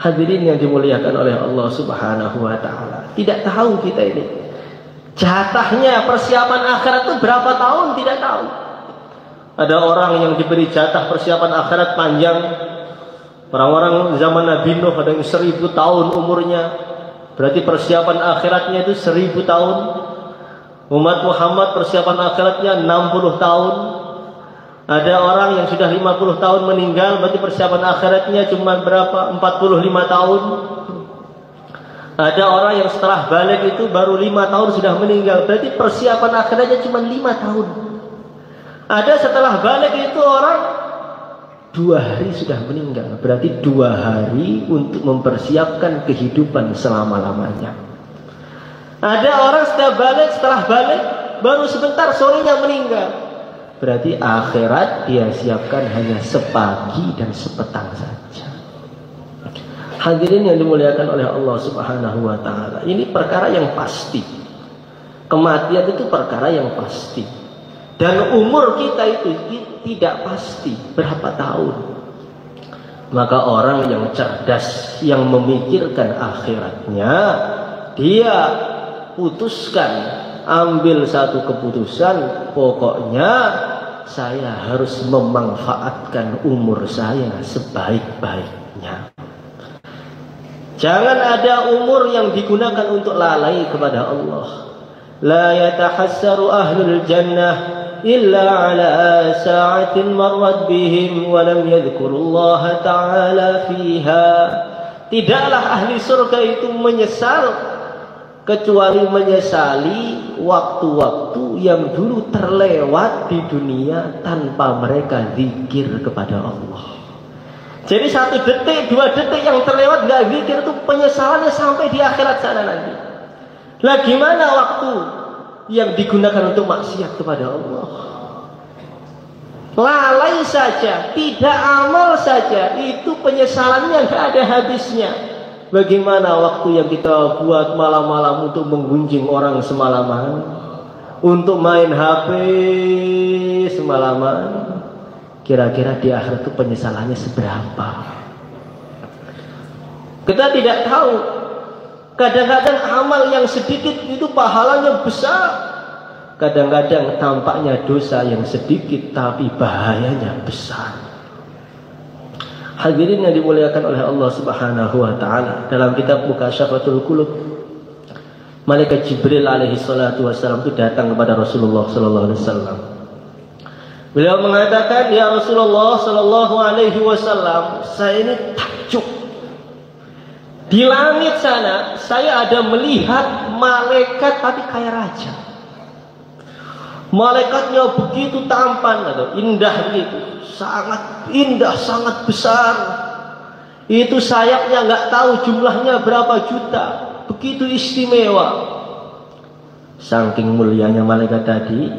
Hadirin yang dimuliakan oleh Allah Subhanahu wa taala. Tidak tahu kita ini jatahnya persiapan akhirat itu berapa tahun, tidak tahu. Ada orang yang diberi jatah persiapan akhirat panjang. Orang-orang zaman Nabi Nuh ada yang 1000 tahun umurnya. Berarti persiapan akhiratnya itu 1000 tahun. Umat Muhammad persiapan akhiratnya 60 tahun. Ada orang yang sudah 50 tahun meninggal, berarti persiapan akhiratnya cuma berapa? 45 tahun. Ada orang yang setelah balik itu baru 5 tahun sudah meninggal, berarti persiapan akhiratnya cuma 5 tahun. Ada setelah balik itu orang 2 hari sudah meninggal, berarti 2 hari untuk mempersiapkan kehidupan selama-lamanya. Ada orang setelah balik baru sebentar sorenya meninggal, berarti akhirat dia siapkan hanya sepagi dan sepetang saja. Hadirin yang dimuliakan oleh Allah Subhanahu wa taala, ini perkara yang pasti. Kematian itu perkara yang pasti. Dan umur kita itu tidak pasti berapa tahun. Maka orang yang cerdas, yang memikirkan akhiratnya, dia putuskan, ambil satu keputusan, pokoknya saya harus memanfaatkan umur saya sebaik-baiknya. Jangan ada umur yang digunakan untuk lalai kepada Allah. La yatahassaru ahlul jannah illa ala sa'atin marrat bihim wa lam yadhkurullaha ta'ala fiha. Tidaklah ahli surga itu menyesal kecuali menyesali waktu-waktu yang dulu terlewat di dunia tanpa mereka zikir kepada Allah. Jadi 1 detik, 2 detik yang terlewat gak zikir itu penyesalannya sampai di akhirat sana nanti. Lah gimana waktu yang digunakan untuk maksiat kepada Allah? Lalai saja, tidak amal saja, itu penyesalannya gak ada habisnya. Bagaimana waktu yang kita buat malam-malam untuk menggunjing orang semalaman, untuk main HP semalaman, kira-kira di akhirat itu penyesalannya seberapa? Kita tidak tahu. Kadang-kadang amal yang sedikit itu pahalanya besar. Kadang-kadang tampaknya dosa yang sedikit tapi bahayanya besar. Hadirin yang dimuliakan oleh Allah Subhanahu wa taala, dalam kitab Mukasyaffatul Qulub, malaikat Jibril alaihi salatu wasallam itu datang kepada Rasulullah sallallahu alaihi wasallam. Beliau mengatakan, "Ya Rasulullah sallallahu alaihi wasallam, saya ini takjub. Di langit sana saya ada melihat malaikat tapi kayak raja. Malaikatnya begitu tampan atau indah begitu, sangat indah, sangat besar. Itu sayapnya nggak tahu jumlahnya berapa juta, begitu istimewa. Saking mulianya malaikat tadi,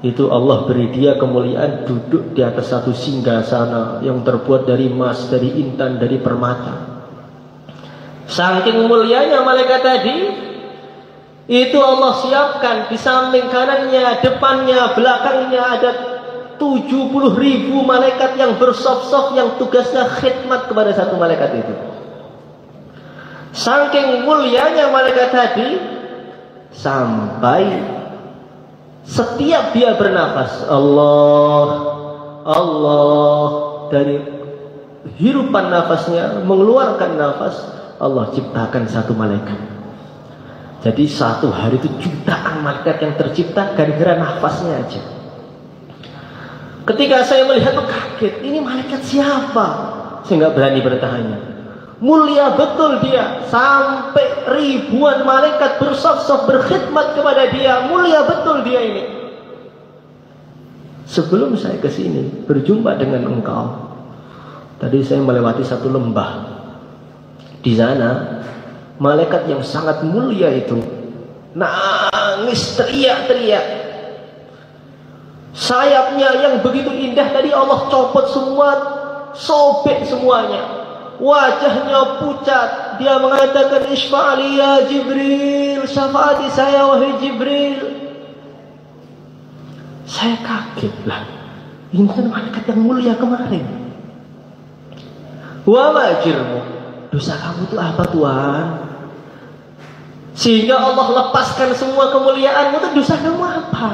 itu Allah beri dia kemuliaan duduk di atas satu singgasana yang terbuat dari emas, dari intan, dari permata. Saking mulianya malaikat tadi, itu Allah siapkan di samping kanannya, depannya, belakangnya ada 70.000 malaikat yang bersop-sop yang tugasnya khidmat kepada satu malaikat itu. Saking mulianya malaikat tadi, sampai setiap dia bernafas, Allah, Allah, dari hirupan nafasnya, mengeluarkan nafas, Allah ciptakan satu malaikat. Jadi satu hari itu jutaan malaikat yang tercipta gara-gara nafasnya aja. Ketika saya melihat itu kaget, ini malaikat siapa? Saya nggak berani bertanya. Mulia betul dia, sampai ribuan malaikat bersaf-saf berkhidmat kepada dia. Mulia betul dia ini. Sebelum saya ke sini berjumpa dengan engkau, tadi saya melewati satu lembah. Di sana malaikat yang sangat mulia itu nangis teriak-teriak. Sayapnya yang begitu indah tadi Allah copot semua, sobek semuanya. Wajahnya pucat. Dia mengatakan, "Isfa'ali ya Jibril, syafaati saya wahai Jibril." Saya kaget lah. Ini kan malaikat yang mulia kemarin. Wa majirmu. dosa kamu itu apa Tuhan? Sehingga Allah lepaskan semua kemuliaanmu, itu dosa kamu apa?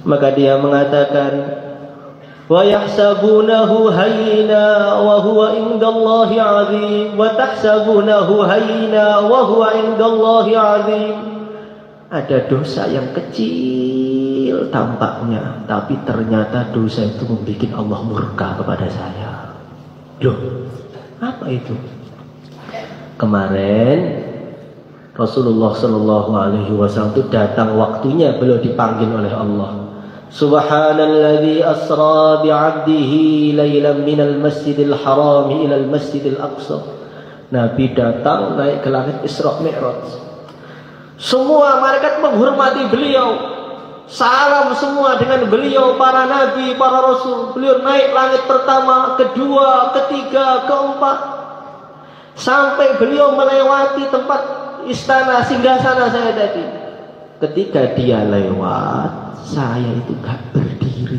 Maka dia mengatakan, wa yahsabunahu hayyina wa huwa indallahi 'azim, wa tahsabunahu hayyina wa huwa indallahi 'azim. Ada dosa yang kecil tampaknya, tapi ternyata dosa itu membuat Allah murka kepada saya. Loh, apa itu? Kemarin Rasulullah Shallallahu Alaihi Wasallam itu datang waktunya beliau dipanggil oleh Allah. Subhanalladzi asra bi'abdihi lailan minal masjidil haram ilal masjidil aqsa. Nabi datang naik ke langit Isra Mi'raj. Semua malaikat menghormati beliau. Salam semua dengan beliau, para nabi, para rasul. Beliau naik langit pertama, kedua, ketiga, keempat. Sampai beliau melewati tempat istana singgasana saya tadi. Ketika dia lewat, saya itu gak berdiri.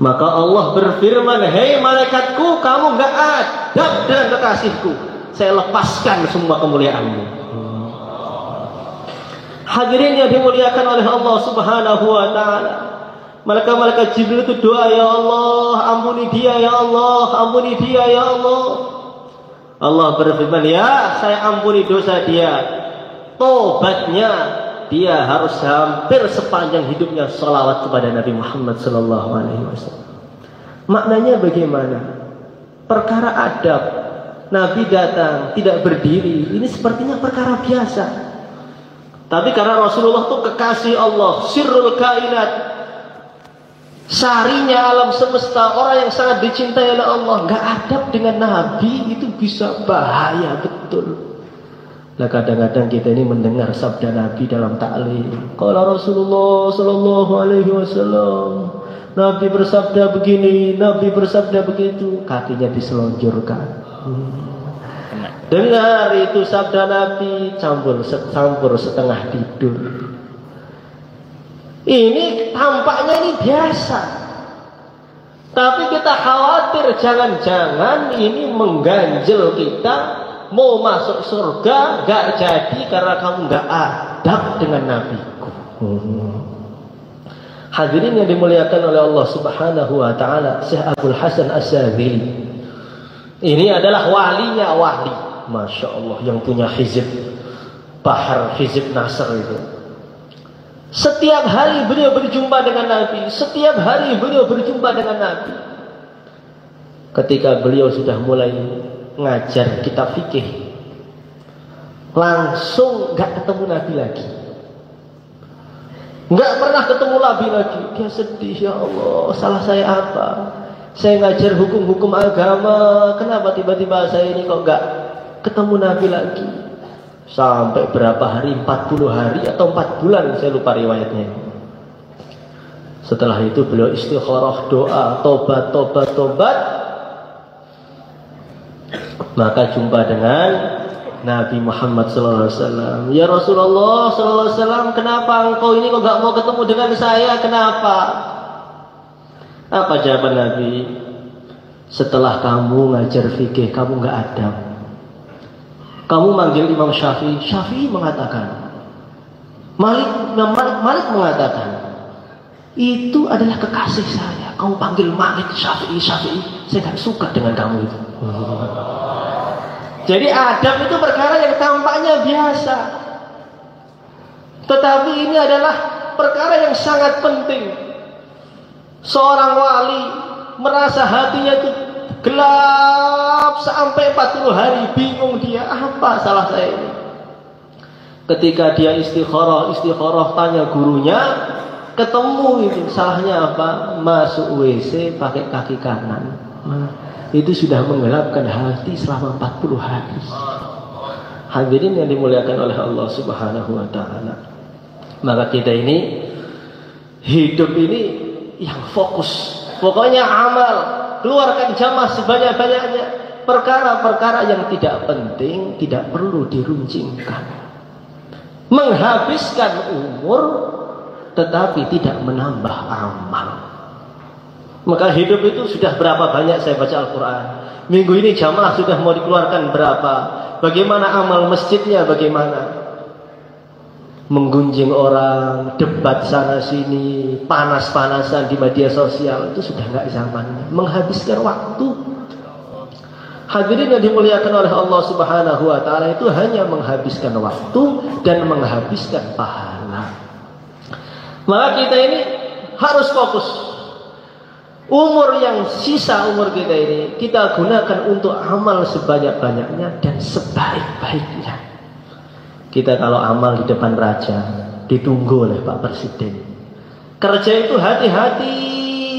Maka Allah berfirman, hei malaikatku, kamu gak adab dengan kekasihku. Saya lepaskan semua kemuliaanmu. Hadirin yang dimuliakan oleh Allah Subhanahu wa ta'ala. Malaikat-malaikat Jibril itu doa, ya Allah, ampuni dia ya Allah, ampuni dia ya Allah. Allah berfirman, ya saya ampuni dosa dia. Tobatnya dia harus hampir sepanjang hidupnya sholawat kepada Nabi Muhammad Sallallahu Alaihi Wasallam. Maknanya bagaimana? Perkara adab, Nabi datang tidak berdiri, ini sepertinya perkara biasa. Tapi karena Rasulullah itu kekasih Allah, sirrul kainat, sarinya alam semesta, orang yang sangat dicintai oleh Allah, nggak adab dengan Nabi itu bisa bahaya betul. Nah kadang-kadang kita ini mendengar sabda Nabi dalam ta'lim. Qala Rasulullah Sallallahu Alaihi Wasallam, Nabi bersabda begini, Nabi bersabda begitu, kakinya diselonjorkan. Dengar itu sabda Nabi, campur setengah tidur. Ini tampaknya ini biasa, tapi kita khawatir jangan-jangan ini mengganjel kita. Mau masuk surga gak jadi karena kamu gak adab dengan Nabiku. Hadirin yang dimuliakan oleh Allah Subhanahu wa ta'ala, Syekh Abdul Hasan As-Sadzili ini adalah walinya wali, Masya Allah, yang punya hizib Bahar, hizib Nasr itu. Setiap hari beliau berjumpa dengan Nabi. Setiap hari beliau berjumpa dengan Nabi. Ketika beliau sudah mulai ngajar kitab fikih, langsung gak ketemu Nabi lagi. Gak pernah ketemu Nabi lagi. Dia sedih, ya Allah, salah saya apa? Saya ngajar hukum-hukum agama, kenapa tiba-tiba saya ini kok gak ketemu Nabi lagi? Sampai berapa hari, 40 hari atau 4 bulan, saya lupa riwayatnya. Setelah itu beliau istikharah, doa, tobat. Maka jumpa dengan Nabi Muhammad SAW. Ya Rasulullah SAW, kenapa engkau ini kok gak mau ketemu dengan saya? Kenapa? Apa jawaban Nabi? Setelah kamu ngajar fikih, kamu gak adab. Kamu manggil Imam Syafi'i, Syafi'i mengatakan, Malik mengatakan, itu adalah kekasih saya. Kamu panggil Malik, Syafi'i, saya gak suka dengan kamu itu. Jadi adab itu perkara yang tampaknya biasa, tetapi ini adalah perkara yang sangat penting. Seorang wali merasa hatinya itu gelap sampai 40 hari, bingung dia, apa salah saya ini? Ketika dia istikharah tanya gurunya, ketemu itu salahnya apa? Masuk WC pakai kaki kanan. Itu sudah menggelapkan hati selama 40 hari. Hadirin yang dimuliakan oleh Allah Subhanahu wa ta'ala. Maka kita ini hidup ini yang fokus. Pokoknya amal, keluarkan jamaah sebanyak-banyaknya. Perkara-perkara yang tidak penting tidak perlu diruncingkan. Menghabiskan umur tetapi tidak menambah amal. Maka hidup itu sudah berapa banyak saya baca Al-Quran. Minggu ini jamaah sudah mau dikeluarkan berapa? Bagaimana amal masjidnya? Bagaimana? Menggunjing orang, debat sana sini, panas-panasan di media sosial, itu sudah nggak zamannya. Menghabiskan waktu. Hadirin yang dimuliakan oleh Allah Subhanahu wa taala, itu hanya menghabiskan waktu dan menghabiskan pahala. Maka kita ini harus fokus. Umur yang sisa umur kita ini kita gunakan untuk amal sebanyak-banyaknya dan sebaik-baiknya. Kita kalau amal di depan raja ditunggu oleh Pak Presiden. Kerja itu hati-hati.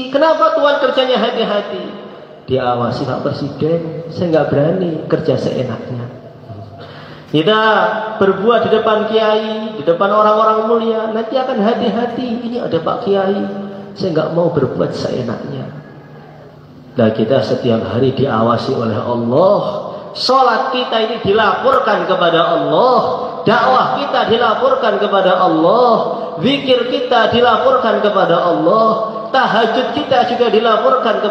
Kenapa Tuhan kerjanya hati-hati? Diawasi Pak Presiden. Saya nggak berani kerja seenaknya. Kita berbuat di depan kiai, di depan orang-orang mulia, nanti akan hati-hati. Ini ada Pak Kiai, saya nggak mau berbuat seenaknya. Nah, kita setiap hari diawasi oleh Allah. Sholat kita ini dilaporkan kepada Allah, dakwah kita dilaporkan kepada Allah, zikir kita dilaporkan kepada Allah, tahajud kita juga dilaporkan kepada